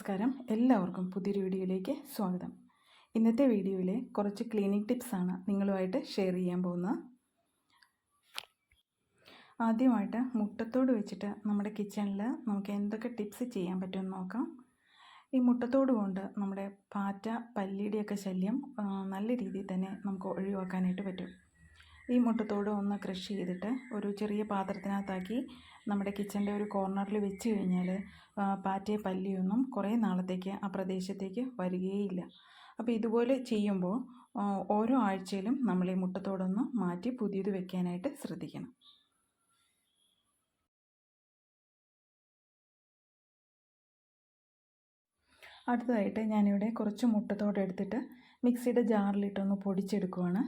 നമസ്കാരം, എല്ലാവർക്കും പുതിയൊരു വീഡിയോയിലേക്ക് സ്വാഗതം. ഇന്നത്തെ വീഡിയോയിൽ കുറച്ച് ക്ലീനിങ് ടിപ്സാണ് നിങ്ങളുമായിട്ട് ഷെയർ ചെയ്യാൻ പോകുന്നത്. ആദ്യമായിട്ട് മുട്ടത്തോട് വെച്ചിട്ട് നമ്മുടെ കിച്ചണിൽ നമുക്ക് എന്തൊക്കെ ടിപ്സ് ചെയ്യാൻ പറ്റുമെന്ന് നോക്കാം. ഈ മുട്ടത്തോട് കൊണ്ട് നമ്മുടെ പാറ്റ, പല്ലിയുടെയൊക്കെ ശല്യം നല്ല രീതിയിൽ തന്നെ നമുക്ക് ഒഴിവാക്കാനായിട്ട് പറ്റും. ഈ മുട്ടത്തോട് ഒന്ന് ക്രഷ് ചെയ്തിട്ട് ഒരു ചെറിയ പാത്രത്തിനകത്താക്കി നമ്മുടെ കിച്ചൻ്റെ ഒരു കോർണറിൽ വെച്ച് കഴിഞ്ഞാൽ പാറ്റയെ പല്ലിയൊന്നും കുറേ നാളത്തേക്ക് ആ പ്രദേശത്തേക്ക് വരികയില്ല. അപ്പോൾ ഇതുപോലെ ചെയ്യുമ്പോൾ ഓരോ ആഴ്ചയിലും നമ്മൾ ഈ മുട്ടത്തോടൊന്ന് മാറ്റി പുതിയത് വെക്കാനായിട്ട് ശ്രദ്ധിക്കണം. അടുത്തതായിട്ട് ഞാനിവിടെ കുറച്ച് മുട്ടത്തോട് എടുത്തിട്ട് മിക്സിയുടെ ജാറിലിട്ടൊന്ന് പൊടിച്ചെടുക്കുവാണ്.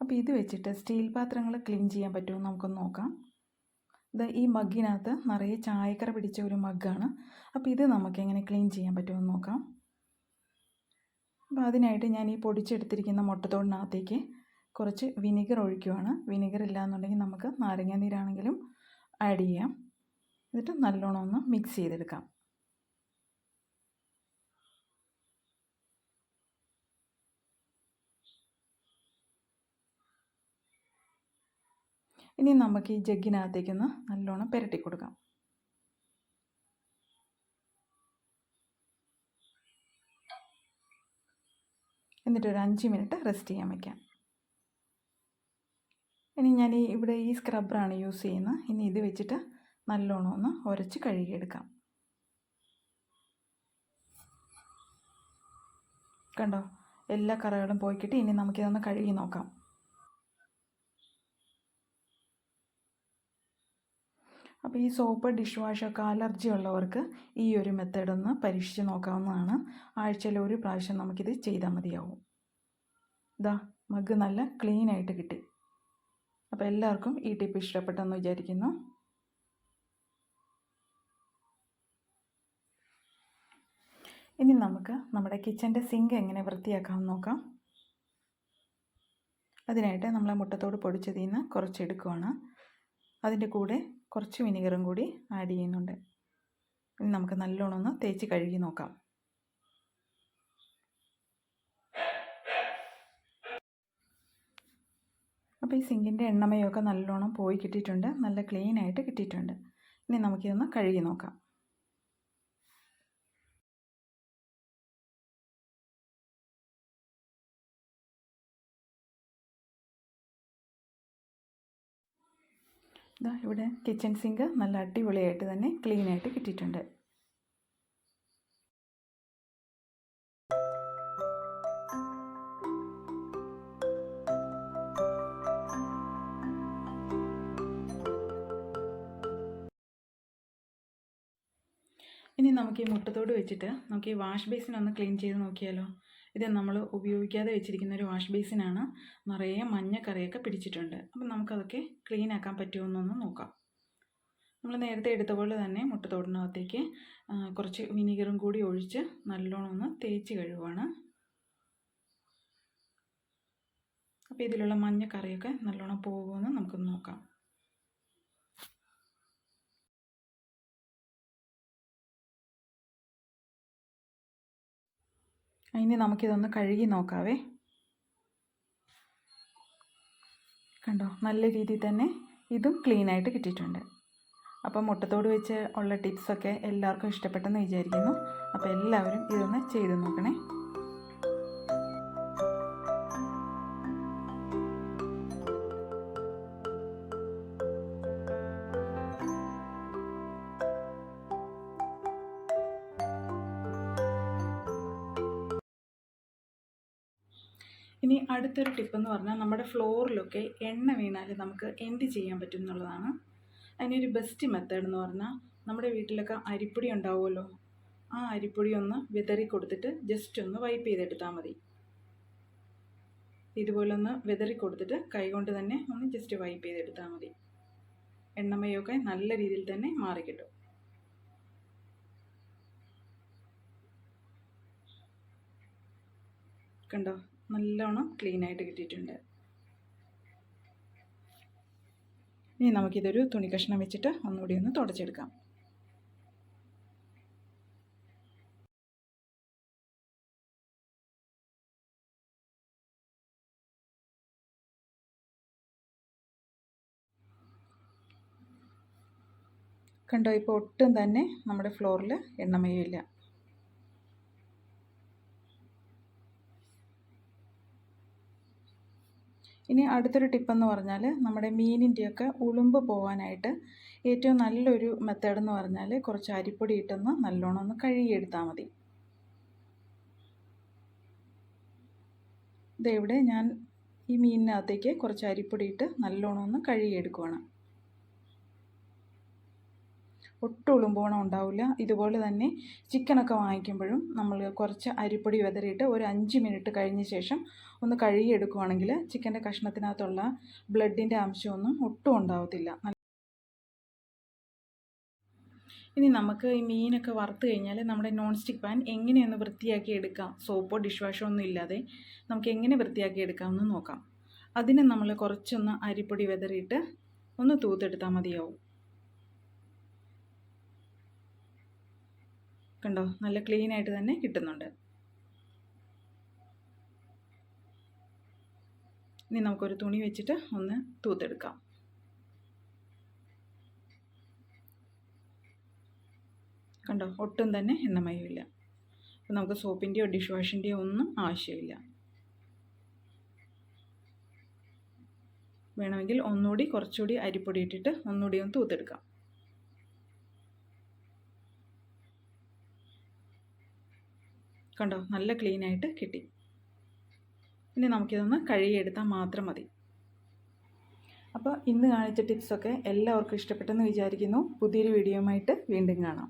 അപ്പോൾ ഇത് വെച്ചിട്ട് സ്റ്റീൽ പാത്രങ്ങൾ ക്ലീൻ ചെയ്യാൻ പറ്റുമോ നമുക്കൊന്ന് നോക്കാം. ഈ മഗ്ഗിനകത്ത് നിറയെ ചായക്കറ പിടിച്ച ഒരു മഗ്ഗാണ്. അപ്പോൾ ഇത് നമുക്ക് എങ്ങനെ ക്ലീൻ ചെയ്യാൻ പറ്റുമെന്ന് നോക്കാം. അപ്പോൾ അതിനായിട്ട് ഞാൻ ഈ പൊടിച്ചെടുത്തിരിക്കുന്ന മുട്ടത്തോടിനകത്തേക്ക് കുറച്ച് വിനീഗർ ഒഴിക്കുവാണ്. വിനീഗർ ഇല്ലയെന്നുണ്ടെങ്കിൽ നമുക്ക് നാരങ്ങാനീരാണെങ്കിലും ആഡ് ചെയ്യാം. എന്നിട്ട് നല്ലോണം ഒന്ന് മിക്സ് ചെയ്തെടുക്കാം. ഇനി നമുക്ക് ഈ ജഗ്ഗിനകത്തേക്കൊന്ന് നല്ലോണം പുരട്ടി കൊടുക്കാം. എന്നിട്ട് ഒരു 5 മിനിറ്റ് റെസ്റ്റ് ചെയ്യാൻ വയ്ക്കാം. ഇനി ഞാൻ ഇവിടെ ഈ സ്ക്രബ്ബറാണ് യൂസ് ചെയ്യുന്നത്. ഇനി ഇത് വെച്ചിട്ട് നല്ലോണം ഒന്ന് ഉരച്ച് കഴുകിയെടുക്കാം. കണ്ടോ, എല്ലാ കറകളും പോയി കിട്ടി. ഇനി നമുക്കിതൊന്ന് കഴുകി നോക്കാം. അപ്പോൾ ഈ സോപ്പ്, ഡിഷ് വാഷൊക്കെ അലർജി ഉള്ളവർക്ക് ഈ ഒരു മെത്തേഡൊന്ന് പരീക്ഷിച്ച് നോക്കാവുന്നതാണ്. ആഴ്ചയിൽ ഒരു പ്രാവശ്യം നമുക്കിത് ചെയ്താൽ മതിയാവും. മഗ് നല്ല ക്ലീനായിട്ട് കിട്ടി. അപ്പോൾ എല്ലാവർക്കും ഈ ടിപ്പ് ഇഷ്ടപ്പെട്ടെന്ന് വിചാരിക്കുന്നു. ഇനി നമുക്ക് നമ്മുടെ കിച്ചൻ്റെ സിങ്ക് എങ്ങനെ വൃത്തിയാക്കാമെന്ന് നോക്കാം. അതിനായിട്ട് നമ്മൾ മുട്ടത്തോട് പൊടിച്ചതിൽ നിന്ന് കുറച്ച് എടുക്കുവാണ്. അതിൻ്റെ കൂടെ കുറച്ച് വിനീഗറും കൂടി ആഡ് ചെയ്യുന്നുണ്ട്. ഇനി നമുക്ക് നല്ലോണം ഒന്ന് തേച്ച് കഴുകി നോക്കാം. അപ്പോൾ ഈ സിങ്കിൻ്റെ എണ്ണമയൊക്കെ നല്ലോണം പോയി കിട്ടിയിട്ടുണ്ട്. നല്ല ക്ലീനായിട്ട് കിട്ടിയിട്ടുണ്ട്. ഇനി നമുക്കിതൊന്ന് കഴുകി നോക്കാം. ഇവിടെ കിച്ചൺ സിങ്ക് നല്ല അടിപൊളിയായിട്ട് തന്നെ ക്ലീനായിട്ട് കിട്ടിയിട്ടുണ്ട്. ഇനി നമുക്ക് ഈ മുട്ടത്തോട് വെച്ചിട്ട് നമുക്ക് ഈ വാഷ് ബേസിൻ ഒന്ന് ക്ലീൻ ചെയ്ത് നോക്കിയാലോ. ഇത് നമ്മൾ ഉപയോഗിക്കാതെ വെച്ചിരിക്കുന്ന ഒരു വാഷ് ബേസിനാണ്. നിറയെ മഞ്ഞക്കറിയൊക്കെ പിടിച്ചിട്ടുണ്ട്. അപ്പം നമുക്കതൊക്കെ ക്ലീൻ ആക്കാൻ പറ്റുമെന്നൊന്ന് നോക്കാം. നമ്മൾ നേരത്തെ എടുത്ത പോലെ തന്നെ മുട്ടത്തോടിനകത്തേക്ക് കുറച്ച് വിനീഗറും കൂടി ഒഴിച്ച് നല്ലോണം ഒന്ന് തേച്ച് കഴുകുവാണ്. അപ്പോൾ ഇതിലുള്ള മഞ്ഞക്കറിയൊക്കെ നല്ലോണം പോകുമെന്ന് നമുക്കൊന്ന് നോക്കാം. ഇനി നമുക്കിതൊന്ന് കഴുകി നോക്കാവേ. കണ്ടോ, നല്ല രീതിയിൽ തന്നെ ഇതും ക്ലീനായിട്ട് കിട്ടിയിട്ടുണ്ട്. അപ്പോൾ മുട്ടത്തോട് വെച്ച് ഉള്ള ടിപ്സൊക്കെ എല്ലാവർക്കും ഇഷ്ടപ്പെട്ടെന്ന് വിചാരിക്കുന്നു. അപ്പോൾ എല്ലാവരും ഇതൊന്ന് ചെയ്ത് നോക്കണേ. ഇനി അടുത്തൊരു ടിപ്പെന്ന് പറഞ്ഞാൽ നമ്മുടെ ഫ്ലോറിലൊക്കെ എണ്ണ വീണാൽ നമുക്ക് എന്ത് ചെയ്യാൻ പറ്റും എന്നുള്ളതാണ്. അതിനൊരു ബെസ്റ്റ് മെത്തേഡ് എന്ന് പറഞ്ഞാൽ നമ്മുടെ വീട്ടിലൊക്കെ അരിപ്പൊടി ഉണ്ടാവുമല്ലോ, ആ അരിപ്പൊടി ഒന്ന് വിതറി കൊടുത്തിട്ട് ജസ്റ്റ് ഒന്ന് വൈപ്പ് ചെയ്തെടുത്താൽ മതി. ഇതുപോലെ ഒന്ന് വിതറി കൊടുത്തിട്ട് കൈകൊണ്ട് തന്നെ ഒന്ന് ജസ്റ്റ് വൈപ്പ് ചെയ്തെടുത്താൽ മതി. എണ്ണമയൊക്കെ നല്ല രീതിയിൽ തന്നെ മാറിക്കിട്ടും. കണ്ടോ, നല്ലോണം ക്ലീനായിട്ട് കിട്ടിയിട്ടുണ്ട്. ഇനി നമുക്കിതൊരു തുണി കഷ്ണം വെച്ചിട്ട് ഒന്നുകൂടി ഒന്ന് തുടച്ചെടുക്കാം. കണ്ടോ, ഇപ്പോൾ ഒട്ടും തന്നെ നമ്മുടെ ഫ്ലോറിൽ എണ്ണമയമില്ല. ഇനി അടുത്തൊരു ടിപ്പെന്ന് പറഞ്ഞാൽ നമ്മുടെ മീനിൻ്റെയൊക്കെ ഉളുമ്പ് പോകാനായിട്ട് ഏറ്റവും നല്ലൊരു മെത്തേഡെന്ന് പറഞ്ഞാൽ കുറച്ച് അരിപ്പൊടി ഇട്ടൊന്ന് നല്ലോണം ഒന്ന് കഴുകിയെടുത്താൽ മതി. ഇതെവിടെ ഞാൻ ഈ മീനിനകത്തേക്ക് കുറച്ച് അരിപ്പൊടി ഇട്ട് നല്ലോണം ഒന്ന് കഴുകിയെടുക്കുവാണ്. ഒട്ടും ഉളുമ്പോണം ഉണ്ടാവില്ല. ഇതുപോലെ തന്നെ ചിക്കനൊക്കെ വാങ്ങിക്കുമ്പോഴും നമ്മൾ കുറച്ച് അരിപ്പൊടി വിതറിയിട്ട് ഒരു 5 മിനിറ്റ് കഴിഞ്ഞ ശേഷം ഒന്ന് കഴുകിയെടുക്കുവാണെങ്കിൽ ചിക്കൻ്റെ കഷ്ണത്തിനകത്തുള്ള ബ്ലഡിൻ്റെ അംശമൊന്നും ഒട്ടും ഉണ്ടാവത്തില്ല. ഇനി നമുക്ക് ഈ മീനൊക്കെ വറുത്ത് കഴിഞ്ഞാൽ നമ്മുടെ നോൺ സ്റ്റിക്ക് പാൻ എങ്ങനെയൊന്ന് വൃത്തിയാക്കി എടുക്കാം, സോപ്പോ ഡിഷ് വാഷോ ഒന്നും ഇല്ലാതെ നമുക്ക് എങ്ങനെ വൃത്തിയാക്കി എടുക്കാമെന്ന് നോക്കാം. അതിന് നമ്മൾ കുറച്ചൊന്ന് അരിപ്പൊടി വിതറിയിട്ട് ഒന്ന് തൂത്തെടുത്താൽ മതിയാവും. കണ്ടോ, നല്ല ക്ലീൻ ആയിട്ട് തന്നെ കിട്ടുന്നുണ്ട്. ഇനി നമുക്കൊരു തുണി വെച്ചിട്ട് ഒന്ന് തൂത്തെടുക്കാം. കണ്ടോ, ഒട്ടും തന്നെ എണ്ണമയമില്ല. അപ്പോൾ നമുക്ക് സോപ്പിൻ്റെയോ ഡിഷ് വാഷിൻ്റെയോ ഒന്നും ആവശ്യമില്ല. വേണമെങ്കിൽ ഒന്നുകൂടി കുറച്ചുകൂടി അരിപ്പൊടി ഇട്ടിട്ട് ഒന്നുകൂടി ഒന്ന് തൂത്തെടുക്കാം. കണ്ടോ, നല്ല ക്ലീനായിട്ട് കിട്ടി. ഇനി നമുക്കിതൊന്ന് കഴുകിയെടുത്താൽ മാത്രം മതി. അപ്പോൾ ഇന്ന് കാണിച്ച ടിപ്സൊക്കെ എല്ലാവർക്കും ഇഷ്ടപ്പെട്ടെന്ന് വിചാരിക്കുന്നു. പുതിയൊരു വീഡിയോയുമായിട്ട് വീണ്ടും കാണാം.